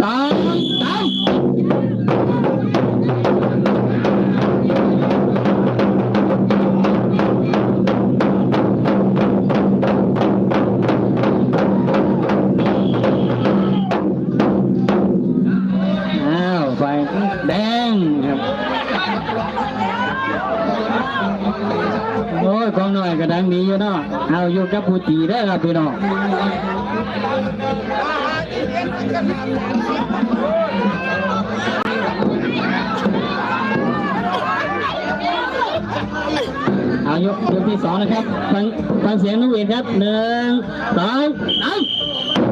ตามไฟแดงครับโอ้ยของหน่อยก็ดังดีอยู่เนาะเอาอยู่กับผู้ตีได้ครับพี่น้องเอายกที่2นะครับฟังเสียงน้องเวทครับ1 2 3